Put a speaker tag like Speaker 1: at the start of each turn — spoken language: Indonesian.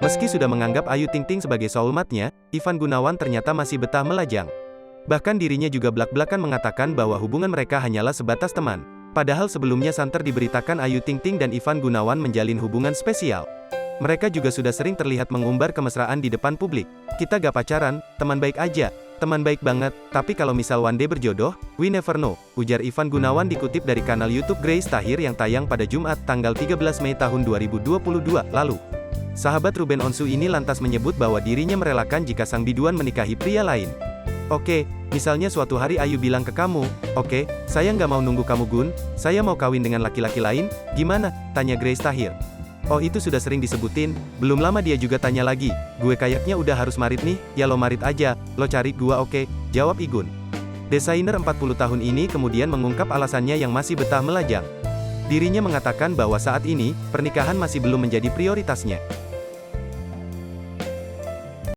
Speaker 1: Meski sudah menganggap Ayu Ting Ting sebagai soulmate-nya, Ivan Gunawan ternyata masih betah melajang. Bahkan dirinya juga blak-blakan mengatakan bahwa hubungan mereka hanyalah sebatas teman. Padahal sebelumnya santer diberitakan Ayu Ting Ting dan Ivan Gunawan menjalin hubungan spesial. Mereka juga sudah sering terlihat mengumbar kemesraan di depan publik. "Kita gak pacaran, teman baik aja. Teman baik banget, tapi kalau misal one day berjodoh, we never know," ujar Ivan Gunawan dikutip dari kanal YouTube Grace Tahir yang tayang pada Jumat, tanggal 13 Mei tahun 2022 lalu. Sahabat Ruben Onsu ini lantas menyebut bahwa dirinya merelakan jika sang biduan menikahi pria lain. "Oke, misalnya suatu hari Ayu bilang ke kamu, 'Oke, saya nggak mau nunggu kamu Gun, saya mau kawin dengan laki-laki lain, gimana?' tanya Grace Tahir. "Oh itu sudah sering disebutin, belum lama dia juga tanya lagi, 'Gue kayaknya udah harus marit nih, ya lo marit aja, lo cari gua oke?' jawab Igun." Desainer 40 tahun ini kemudian mengungkap alasannya yang masih betah melajang. Dirinya mengatakan bahwa saat ini, pernikahan masih belum menjadi prioritasnya.